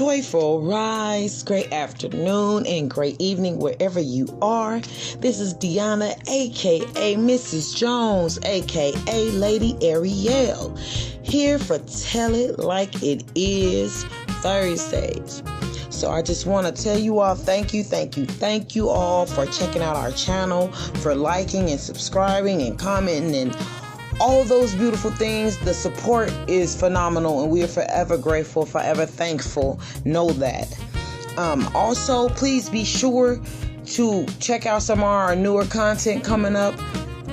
joyful rise, great afternoon, and great evening wherever you are. This is Deanna, aka Mrs. Jones, aka Lady Ariel, here for Tell It Like It Is Thursdays. So I just want to tell you all thank you all for checking out our channel, for liking and subscribing and commenting and all of those beautiful things. The support is phenomenal and we are forever grateful, forever thankful. Know that. Also, please be sure to check out some of our newer content coming up.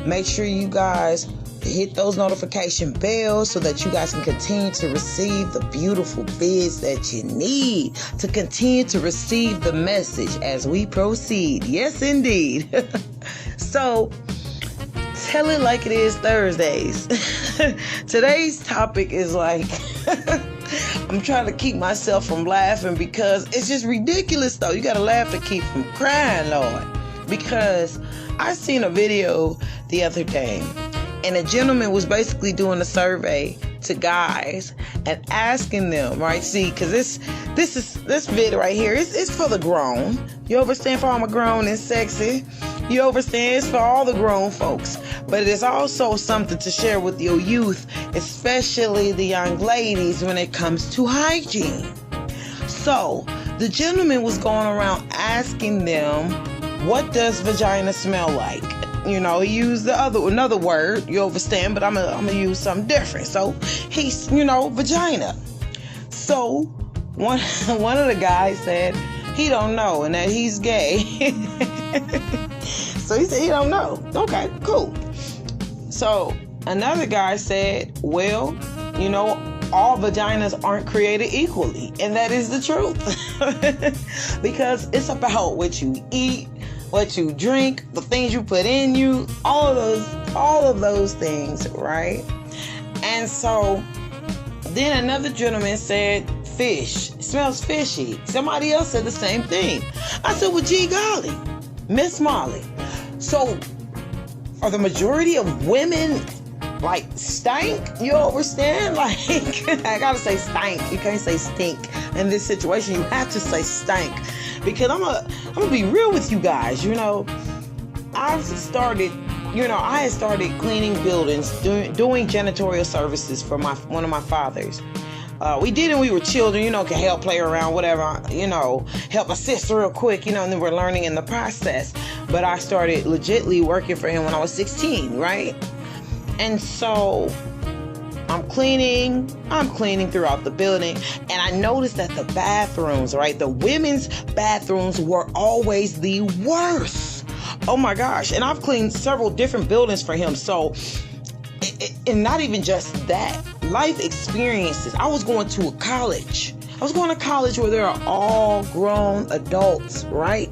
Make sure you guys hit those notification bells so that you guys can continue to receive the beautiful vids that you need to continue to receive the message as we proceed. Yes, indeed. So, Tell It Like It Is Thursdays. Today's topic is like, I'm trying to keep myself from laughing because it's just ridiculous though. You gotta laugh to keep from crying, Lord. Because I seen a video the other day and a gentleman was basically doing a survey to guys and asking them, right? See, because this video right here, it's for the grown. You understand? For all my grown and sexy. You understand? It's for all the grown folks. But it is also something to share with your youth, especially the young ladies when it comes to hygiene. So, the gentleman was going around asking them, what does vagina smell like? You know, he used another word, you understand, but I'm gonna use something different. So, he's, vagina. So, one of the guys said he don't know and that he's gay. So he said he don't know. Okay, cool. So another guy said, well, all vaginas aren't created equally. And that is the truth. Because it's about what you eat, what you drink, the things you put in you, all of those things, right? And so then another gentleman said, fish. It smells fishy. Somebody else said the same thing. I said, well, gee golly, Miss Molly. So, are the majority of women like stank? You understand? Like, I gotta say stank. You can't say stink. In this situation, you have to say stank. Because I'm gonna be real with you guys. I had started cleaning buildings, doing janitorial services for one of my fathers. We did it when we were children, could help play around, whatever, help assist real quick, and then we're learning in the process. But I started legitly working for him when I was 16, right? And so I'm cleaning throughout the building, and I noticed that the bathrooms, right, the women's bathrooms were always the worst. Oh my gosh. And I've cleaned several different buildings for him. So, and not even just that, life experiences. I was going to college where there are all grown adults, right?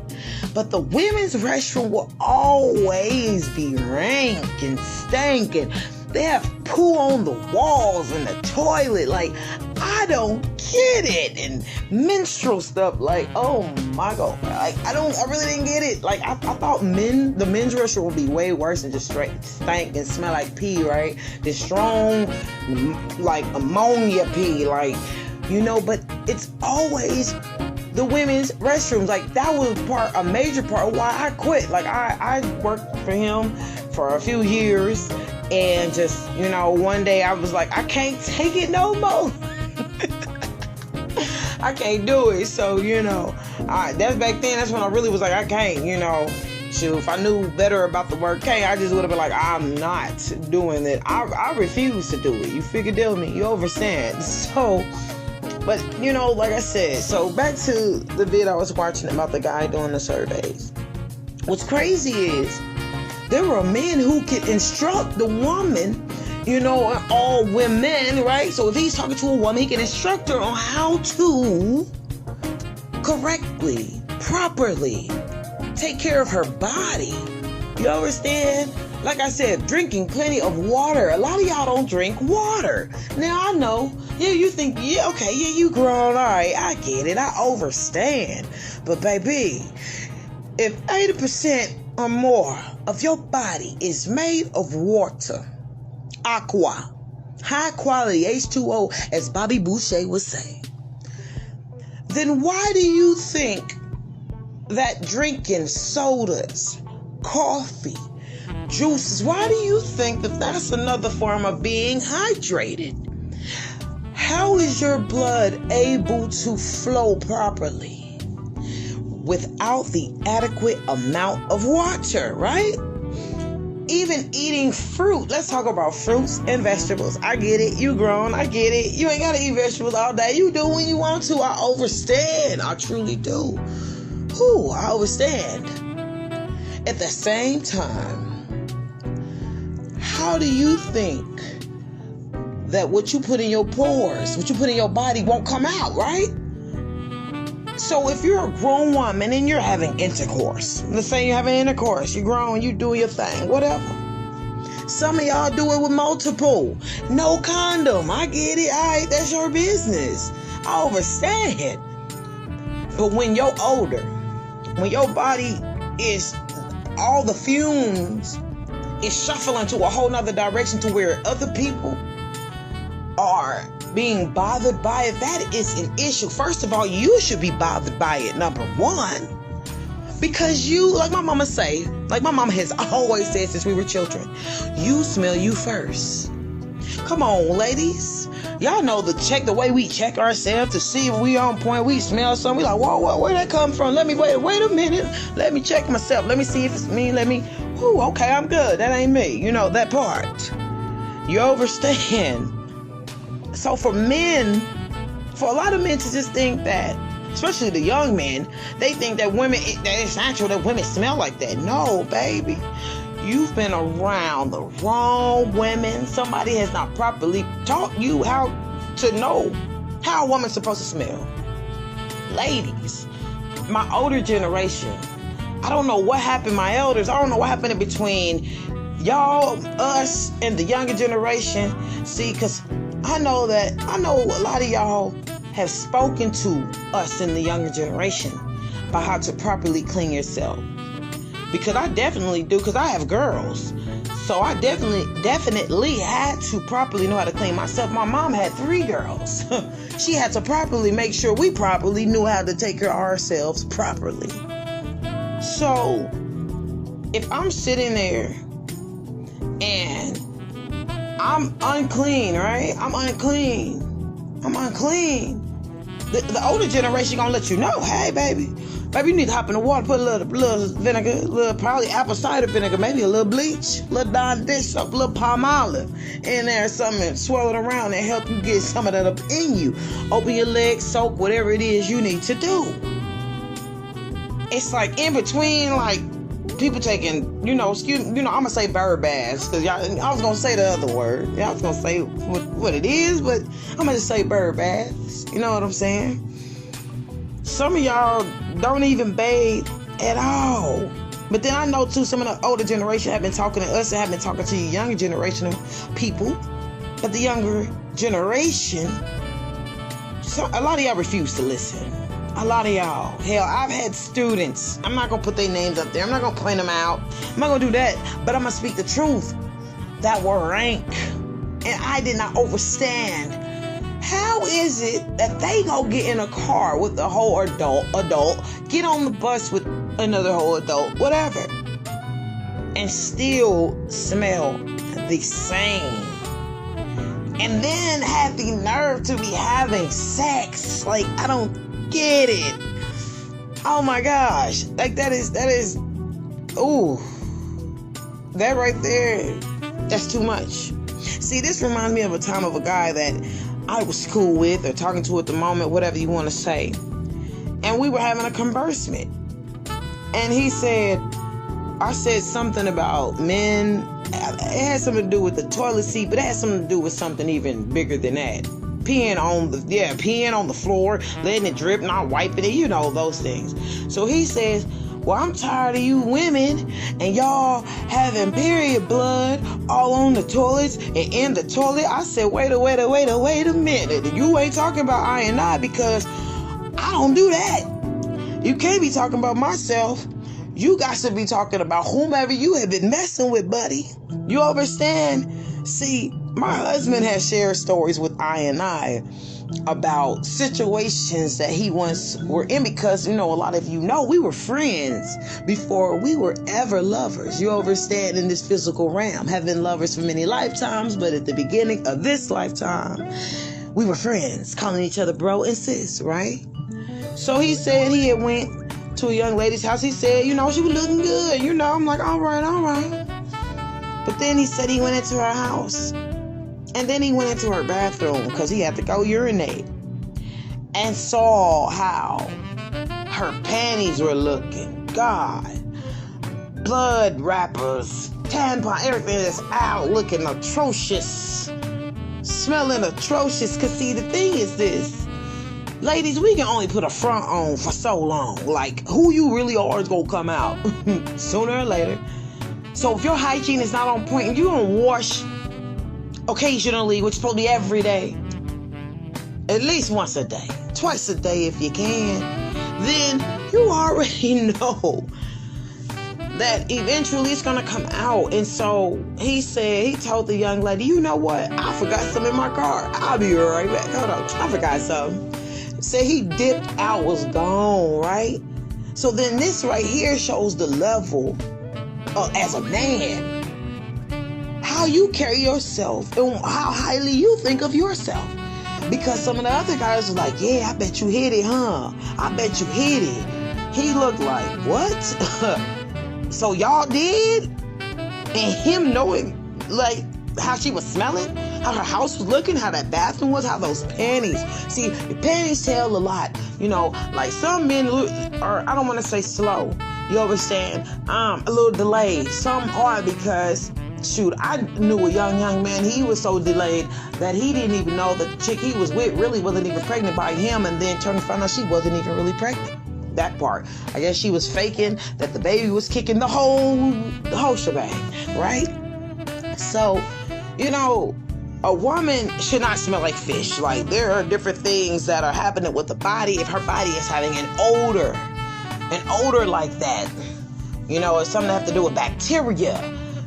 But the women's restroom will always be rank and stank, and they have poo on the walls and the toilet. Like, I don't get it. And menstrual stuff, like, oh my God. Like, I really didn't get it. Like, I thought the men's restroom would be way worse than just straight stank and smell like pee, right? This strong, like, ammonia pee, like, but it's always the women's restrooms. Like, that was a major part of why I quit. Like, I worked for him for a few years, and just, one day I was like, I can't take it no more. I can't do it. So, that's back then. That's when I really was like, I can't, shoot, if I knew better about the word can't, I just would have been like, I'm not doing it. I refuse to do it. You figure deal with me. You understand? So, but, like I said, so back to the video I was watching about the guy doing the surveys. What's crazy is there were men who could instruct the woman, all women, right? So if he's talking to a woman, he can instruct her on how to correctly, properly take care of her body. You understand? Like I said, drinking plenty of water. A lot of y'all don't drink water. Now, I know, you think, you grown, all right, I get it, I understand. But baby, if 80% or more of your body is made of water, aqua, high quality H2O, as Bobby Boucher would say, then why do you think that drinking sodas, coffee, juices, why do you think that that's another form of being hydrated? How is your blood able to flow properly without the adequate amount of water, right? Even eating fruit. Let's talk about fruits and vegetables. I get it. You grown. I get it. You ain't got to eat vegetables all day. You do when you want to. I understand. I truly do. I understand. At the same time, how do you think that what you put in your pores, what you put in your body won't come out, right? So if you're a grown woman and you're having intercourse, let's say you're having intercourse, you're grown, you do your thing, whatever. Some of y'all do it with multiple. No condom. I get it. All right, that's your business. I understand. But when you're older, when your body is, all the fumes is shuffling to a whole nother direction to where other people are being bothered by it, that is an issue. First of all, you should be bothered by it, number one, because you, like my mama say, like my mama has always said since we were children, you smell you first. Come on, ladies. Y'all know the way we check ourselves to see if we on point. We smell something. We like, whoa, where that come from? Let me wait a minute. Let me check myself. Let me see if it's me. Okay, I'm good. That ain't me. You know, that part. You understand. So for men, for a lot of men to just think that, especially the young men, they think that that it's natural that women smell like that. No, baby. You've been around the wrong women. Somebody has not properly taught you how to know how a woman's supposed to smell. Ladies, my older generation, I don't know what happened, my elders, I don't know what happened in between y'all, us, and the younger generation. See, because I know a lot of y'all have spoken to us in the younger generation about how to properly clean yourself. Because I definitely do, because I have girls. So I definitely had to properly know how to clean myself. My mom had 3 girls. She had to properly make sure we properly knew how to take care of ourselves properly. So if I'm sitting there and I'm unclean, right? I'm unclean. The older generation gonna let you know, hey, baby, you need to hop in the water, put a little vinegar, probably apple cider vinegar, maybe a little bleach, a little Dawn dish soap, a little palm olive in there, something, and swirl it around and help you get some of that up in you. Open your legs, soak, whatever it is you need to do. It's like in between, like, people taking, I'm gonna say bird baths, because I was gonna say the other word. I was gonna say what it is, but I'm gonna just say bird baths. You know what I'm saying? Some of y'all don't even bathe at all. But then I know too, some of the older generation have been talking to us and have been talking to the younger generation of people. But the younger generation, a lot of y'all refuse to listen. A lot of y'all. Hell, I've had students. I'm not going to put their names up there. I'm not going to point them out. I'm not going to do that. But I'm going to speak the truth. That were rank. And I did not understand. How is it that they go get in a car with a whole adult, get on the bus with another whole adult, whatever, and still smell the same? And then have the nerve to be having sex. Like, I don't get it. Oh my gosh. Like, that is, ooh, that right there, that's too much. See, this reminds me of a time of a guy that I was cool with or talking to at the moment, whatever you want to say. And we were having a conversation. And he said, I said something about men. It had something to do with the toilet seat, but it had something to do with something even bigger than that. Peeing on the floor, letting it drip, not wiping it, those things. So he says, well, I'm tired of you women and y'all having period blood all on the toilets and in the toilet. I said, wait a minute. You ain't talking about I and I, because I don't do that. You can't be talking about myself. You got to be talking about whomever you have been messing with, buddy. You understand? See, my husband has shared stories with I about situations that he once were in, because a lot of you know we were friends before we were ever lovers. You understand? In this physical realm, have been lovers for many lifetimes, but at the beginning of this lifetime, we were friends, calling each other bro and sis, right? So he said he had went to a young lady's house. He said, she was looking good. I'm like, all right. But then he said he went into her house. And then he went into her bathroom because he had to go urinate. And saw how her panties were looking. God. Blood wrappers, tampon, everything is out looking atrocious. Smelling atrocious. Because see, the thing is this. Ladies, we can only put a front on for so long. Like, who you really are is going to come out sooner or later. So if your hygiene is not on point and you're going to wash occasionally, which is supposed to be every day, at least once a day, twice a day if you can, then you already know that eventually it's going to come out. And so he told the young lady, you know what? I forgot something in my car. I'll be right back. Hold on. I forgot something. Said he dipped out, was gone, right? So then this right here shows the level as a man, how you carry yourself and how highly you think of yourself. Because some of the other guys were like, yeah, I bet you hit it, huh? I bet you hit it. He looked like, what? So y'all did? And him knowing, like, how she was smelling, how her house was looking, how that bathroom was, how those panties. See, the panties tell a lot. Like some men are, I don't want to say slow. You understand? A little delayed. Some are because, shoot, I knew a young man, he was so delayed that he didn't even know the chick he was with really wasn't even pregnant by him, and then turned to find out she wasn't even really pregnant. That part. I guess she was faking that the baby was kicking the whole shebang, right? So, a woman should not smell like fish. Like, there are different things that are happening with the body if her body is having an odor like that. It's something that have to do with bacteria.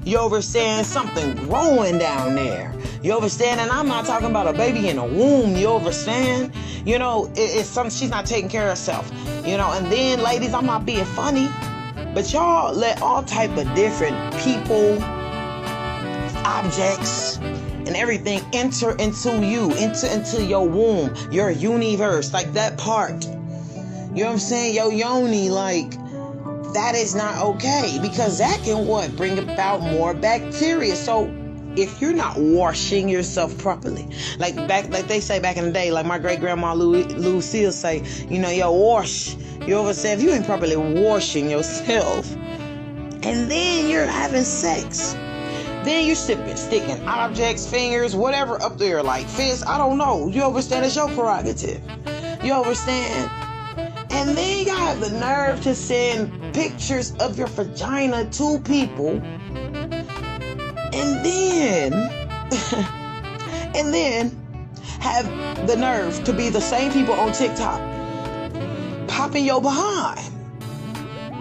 You understand? Something growing down there. You understand? And I'm not talking about a baby in a womb. You understand? It's something, she's not taking care of herself. And then, ladies, I'm not being funny, but y'all let all type of different people, objects, and everything enter into you, into your womb, your universe, like that part. You know what I'm saying? Your yoni, like, that is not okay, because that can bring about more bacteria. So if you're not washing yourself properly, like they say back in the day, like my great grandma Lucille say, wash. You understand? If you ain't properly washing yourself, and then you're having sex, then you're sticking objects, fingers, whatever up there, like fists, I don't know. You understand? It's your prerogative. You understand? And then you have the nerve to send pictures of your vagina to people. And then have the nerve to be the same people on TikTok popping your behind.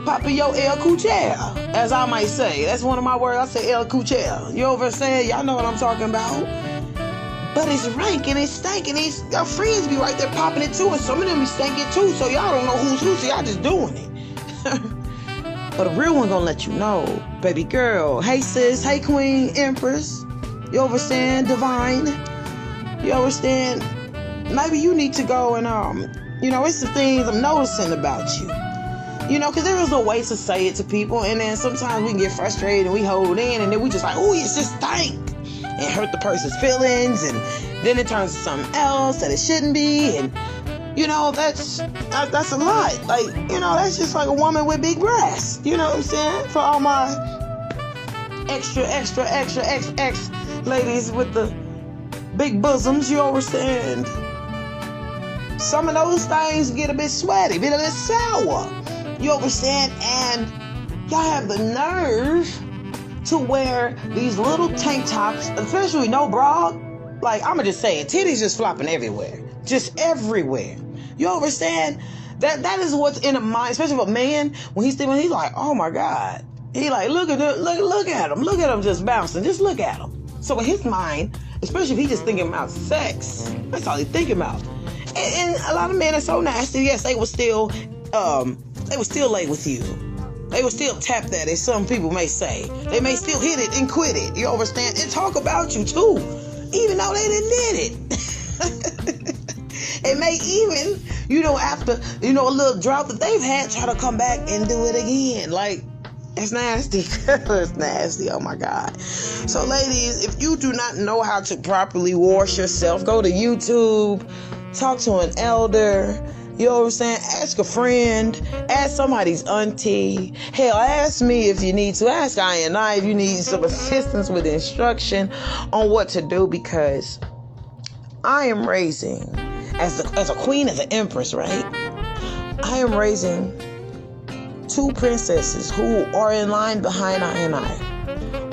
Popping your El Cuchelle, as I might say. That's one of my words. I say El Cuchelle. You understand? Y'all know what I'm talking about. But it's rank and it's stinking. Your friends be right there popping it too, and some of them be stinking too. So y'all don't know who's who, so y'all just doing it. But a real one gonna let you know, baby girl. Hey sis, hey queen, empress. You understand? Divine. You understand? Maybe you need to go and it's some things I'm noticing about you. Because there is a way to say it to people, and then sometimes we can get frustrated and we hold in, and then we just like, oh, it's just stink, and hurt the person's feelings, and then it turns to something else that it shouldn't be, and that's a lot. Like, that's just like a woman with big breasts. You know what I'm saying? For all my extra ladies with the big bosoms, you understand? Some of those things get a bit sweaty, get a bit sour. You understand? And y'all have the nerve to wear these little tank tops, especially no bra. Like, I'ma just say it, titties just flopping everywhere. Just everywhere. You understand? That is what's in a mind, especially for a man, when he's like, oh my God. He like, look at him. Look at him just bouncing. Just look at him. So in his mind, especially if he's just thinking about sex, that's all he's thinking about. And a lot of men are so nasty. Yes, they will still lay with you. They will still tap that, as some people may say. They may still hit it and quit it. You understand? And talk about you too, even though they didn't did it. It may even, after, a little drought that they've had, try to come back and do it again. Like, it's nasty. It's nasty. Oh my God. So ladies, if you do not know how to properly wash yourself, go to YouTube, talk to an elder. You know what I'm saying? Ask a friend. Ask somebody's auntie. Hell, ask me if you need to. Ask I if you need some assistance with instruction on what to do, because I am raising, as a queen, as an empress, right? I am raising 2 princesses who are in line behind I,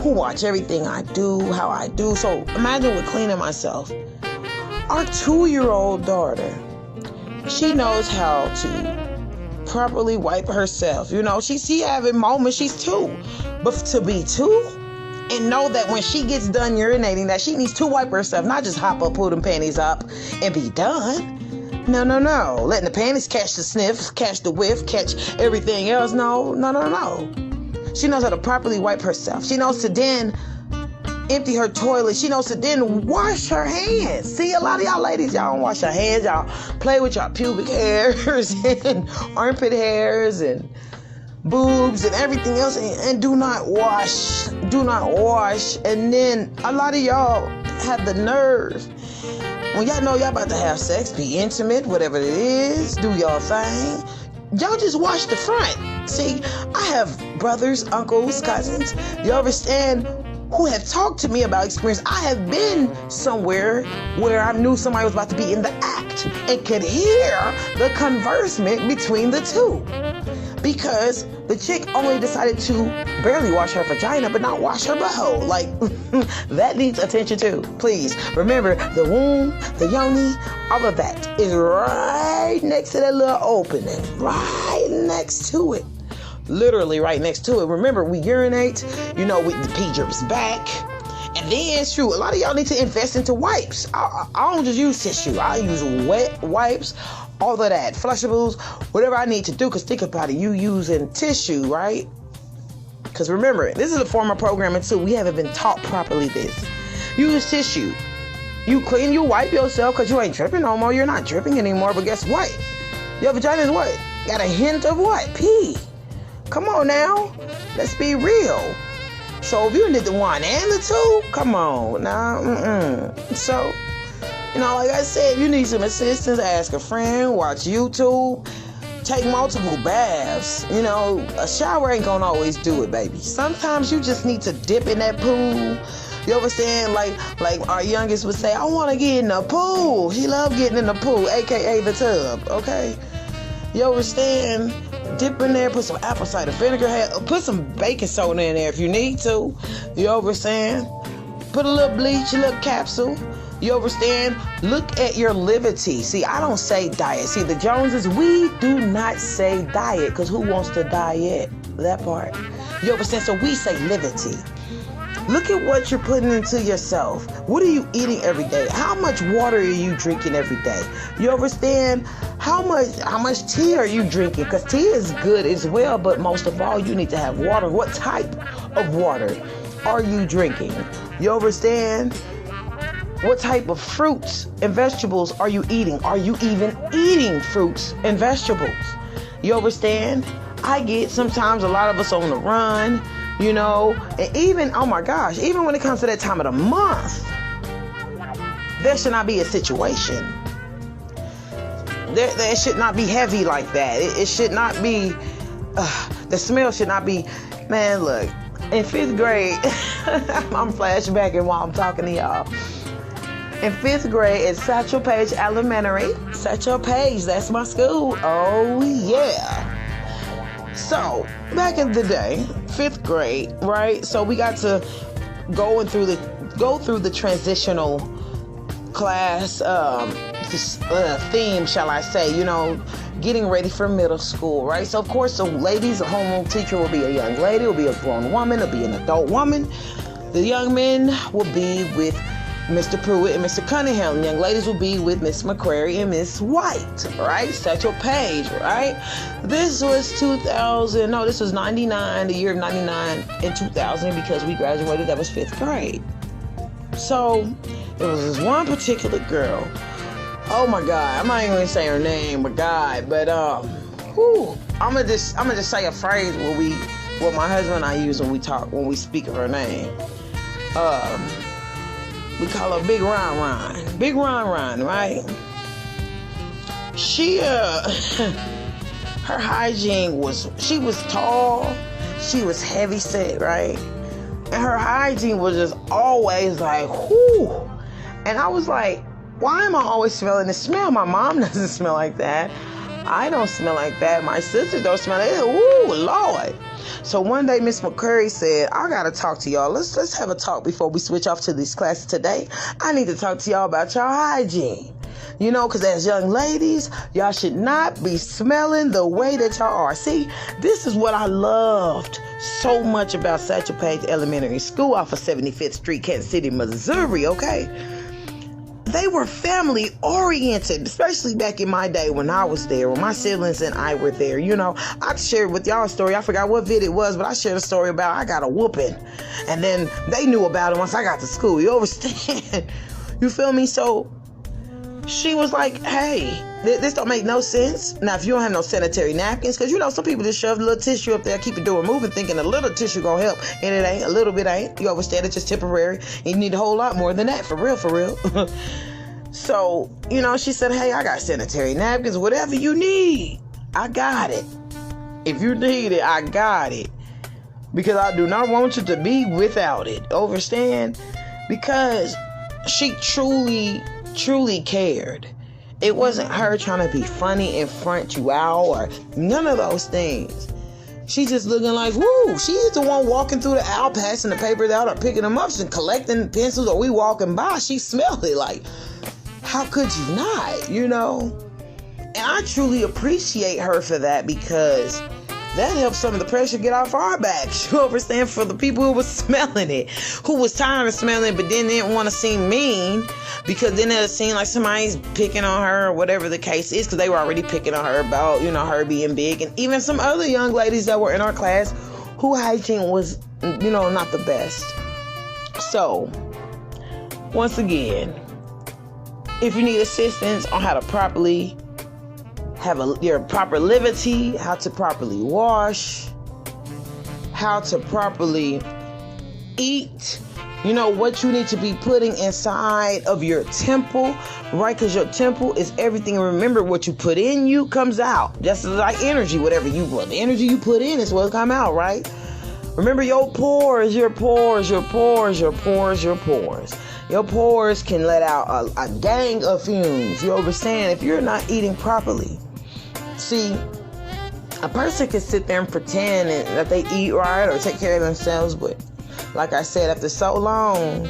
who watch everything I do, how I do. So imagine with cleaning myself. Our 2-year-old daughter, she knows how to properly wipe herself. She having moments. She's 2. But to be 2 and know that when she gets done urinating, that she needs to wipe herself, not just hop up, pull them panties up, and be done. No. Letting the panties catch the sniff, catch the whiff, catch everything else. No. She knows how to properly wipe herself. She knows to then empty her toilet. She knows to then wash her hands. See, a lot of y'all ladies, y'all don't wash your hands. Y'all play with your pubic hairs and armpit hairs and boobs and everything else, and do not wash. And then a lot of y'all have the nerve, when y'all know y'all about to have sex, be intimate, whatever it is, do y'all thing, y'all just wash the front. See, I have brothers, uncles, cousins, you understand, who have talked to me about experience. I have been somewhere where I knew somebody was about to be in the act and could hear the conversation between the two, because the chick only decided to barely wash her vagina but not wash her butthole. Like, that needs attention too. Please remember, the womb, the yoni, all of that is right next to that little opening, right next to it. Literally right next to it. Remember, we urinate, the pee drips back. And then, shoot, a lot of y'all need to invest into wipes. I don't just use tissue. I use wet wipes, all of that, flushables, whatever I need to do. Because think about it, you using tissue, right? Because remember, this is a form of programming too. We haven't been taught properly this. Use tissue. You clean, you wipe yourself because you ain't dripping no more. You're not dripping anymore. But guess what? Your vagina is what? Got a hint of what? Pee. Come on now. Let's be real. So if you did the 1 and the 2, come on now. So, like I said, if you need some assistance, ask a friend, watch YouTube, take multiple baths. A shower ain't gonna always do it, baby. Sometimes you just need to dip in that pool. You understand? Like our youngest would say, I want to get in the pool. She love getting in the pool, aka the tub. Okay? You understand? Dip in there, put some apple cider vinegar, put some baking soda in there if you need to. You understand? Put a little bleach, a little capsule. You understand? Look at your livity. See, I don't say diet. See, the Joneses, we do not say diet, because who wants to diet? That part. You understand? So we say livity. Look at what you're putting into yourself. What are you eating every day? How much water are you drinking every day? You understand? How much tea are you drinking? Because tea is good as well, but most of all, you need to have water. What type of water are you drinking? You understand? What type of fruits and vegetables are you eating? Are you even eating fruits and vegetables? You understand? I get sometimes a lot of us on the run, and even, oh my gosh, even when it comes to that time of the month, there should not be a situation. There should not be heavy like that. It should not be, the smell should not be, man, look, in 5th grade, I'm flashbacking while I'm talking to y'all. In 5th grade at Satchel Paige Elementary, Satchel Paige, that's my school. Oh yeah. So back in the day, 5th grade, right? So we got to go through the transitional class theme, shall I say, getting ready for middle school, right? So of course the ladies, the homeroom teacher will be a young lady, will be a grown woman, will be an adult woman. The young men will be with Mr. Pruitt and Mr. Cunningham. Young ladies will be with Miss McCrary and Miss White, right? Satchel Paige, right? This was 99, the year of 99 and 2000, because we graduated, that was 5th grade. So, there was this one particular girl. Oh my God, I'm not even gonna say her name, but I'm gonna just say a phrase what my husband and I use when we speak of her name. We call her Big Ron. Big Ron, right? She, her hygiene she was tall, she was heavy set, right? And her hygiene was just always like, whoo. And I was like, why am I always smelling the smell? My mom doesn't smell like that. I don't smell like that. My sisters don't smell like that. Ooh, Lord. So one day, Miss McCurry said, I got to talk to y'all. Let's have a talk before we switch off to these classes today. I need to talk to y'all about your hygiene. You know, because as young ladies, y'all should not be smelling the way that y'all are. See, this is what I loved so much about Satchel Paige Elementary School off of 75th Street, Kansas City, Missouri, okay? They were family oriented, especially back in my day when I was there, when my siblings and I were there. You know, I shared with y'all a story. I forgot what vid it was, but I shared a story about I got a whooping. And then they knew about it once I got to school. You understand? You feel me? So she was like, hey, this don't make no sense. Now, if you don't have no sanitary napkins, because, you know, some people just shove a little tissue up there, keep the door moving, thinking a little tissue gonna help. And it ain't. A little bit ain't. You understand? It's just temporary. And you need a whole lot more than that. For real, for real. So, you know, she said, hey, I got sanitary napkins. Whatever you need, I got it. If you need it, I got it. Because I do not want you to be without it. Understand? Because she truly cared. It wasn't her trying to be funny and front you out or none of those things. She's just looking like, woo, she's the one walking through the aisle, passing the papers out or picking them up and collecting pencils, or we walking by, she smelled it. Like, how could you not, you know? And I truly appreciate her for that, because that helped some of the pressure get off our backs. You understand? For the people who was smelling it, who was tired of smelling it, but then didn't want to seem mean, because then it'll seem like somebody's picking on her or whatever the case is, because they were already picking on her about, you know, her being big. And even some other young ladies that were in our class who hygiene was, you know, not the best. So, once again, if you need assistance on how to properly have your proper liberty, how to properly wash, how to properly eat, you know, what you need to be putting inside of your temple, right? Because your temple is everything. Remember, what you put in you comes out. Just like energy, whatever you put. The energy you put in is what come out, right? Remember, your pores. Your pores can let out a gang of fumes. You understand? If you're not eating properly. See, a person can sit there and pretend that they eat right or take care of themselves, but like I said, after so long,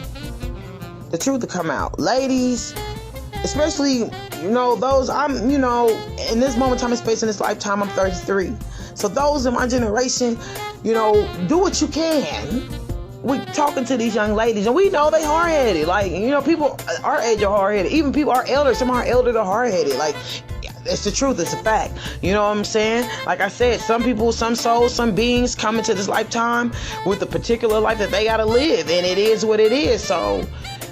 the truth will come out. Ladies, especially, you know, those, you know, in this moment, time and space, in this lifetime, I'm 33. So those in my generation, you know, do what you can. We're talking to these young ladies, and we know they hard-headed. Like, you know, people our age are hard-headed. Even people our elders, some of our elders are hard-headed. Like, it's the truth. It's a fact. You know what I'm saying? Like I said, some people, some souls, some beings come into this lifetime with a particular life that they got to live, and it is what it is. So,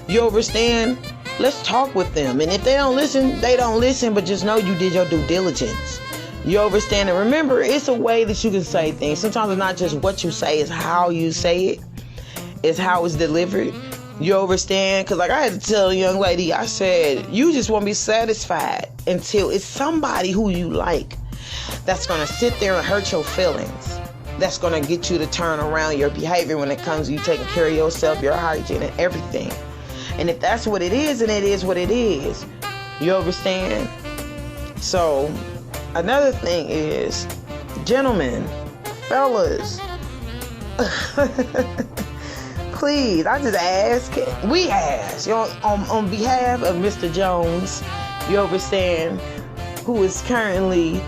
you understand? Let's talk with them. And if they don't listen, they don't listen, but just know you did your due diligence. You understand? And remember, it's a way that you can say things. Sometimes it's not just what you say, it's how you say it. It's how it's delivered. You understand? Because like I had to tell a young lady, I said, you just won't be satisfied until it's somebody who you like that's going to sit there and hurt your feelings. That's going to get you to turn around your behavior when it comes to you taking care of yourself, your hygiene, and everything. And if that's what it is, then it is what it is. You understand? So, another thing is, gentlemen, fellas, please, I just ask, we ask, you know, on behalf of Mr. Jones, you understand, who is currently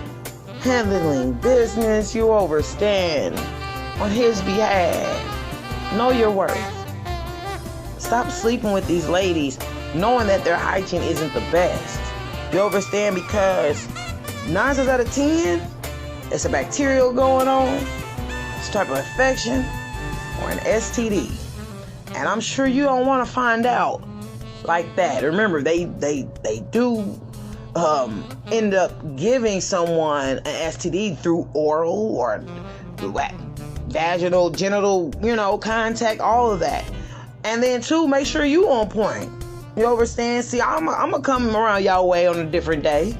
handling business, you understand, on his behalf, know your worth. Stop sleeping with these ladies knowing that their hygiene isn't the best. You understand? Because 9 times out of 10, it's a bacterial going on, some type of infection, or an STD. And I'm sure you don't want to find out like that. Remember, they do end up giving someone an STD through oral or vaginal, genital, contact, all of that. And then too, make sure you on point. You understand? See, I'm gonna come around y'all way on a different day.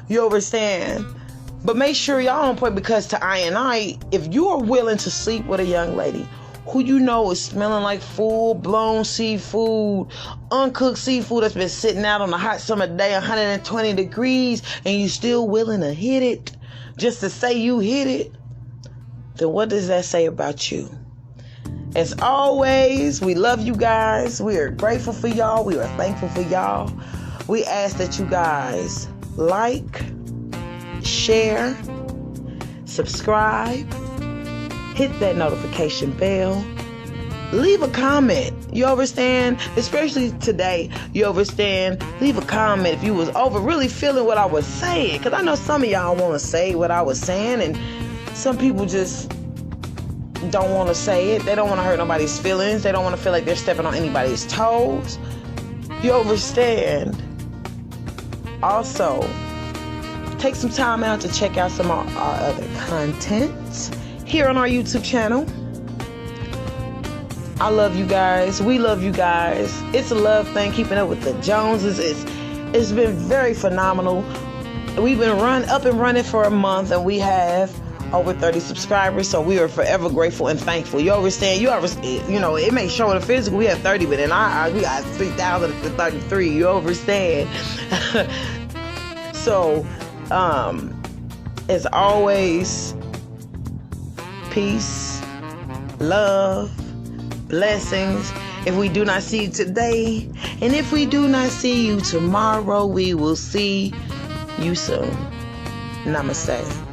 You understand? But make sure y'all on point, because to I, if you are willing to sleep with a young lady who you know is smelling like full-blown seafood, uncooked seafood that's been sitting out on a hot summer day, 120 degrees, and you still willing to hit it just to say you hit it, then what does that say about you? As always, we love you guys. We are grateful for y'all. We are thankful for y'all. We ask that you guys like, share, subscribe, hit that notification bell, leave a comment. You understand? Especially today, you understand? Leave a comment if you was really feeling what I was saying. Because I know some of y'all want to say what I was saying, and some people just don't want to say it. They don't want to hurt nobody's feelings. They don't want to feel like they're stepping on anybody's toes. You understand? Also, take some time out to check out some of our other content here on our YouTube channel. I love you guys. We love you guys. It's a love thing, keeping up with the Joneses. It's been very phenomenal. We've been up and running for a month, and we have over 30 subscribers, so we are forever grateful and thankful. You understand? It may show in the physical we have 30, but in we got 3,033. You understand? So, as always, peace, love, blessings. If we do not see you today, and if we do not see you tomorrow, we will see you soon. Namaste.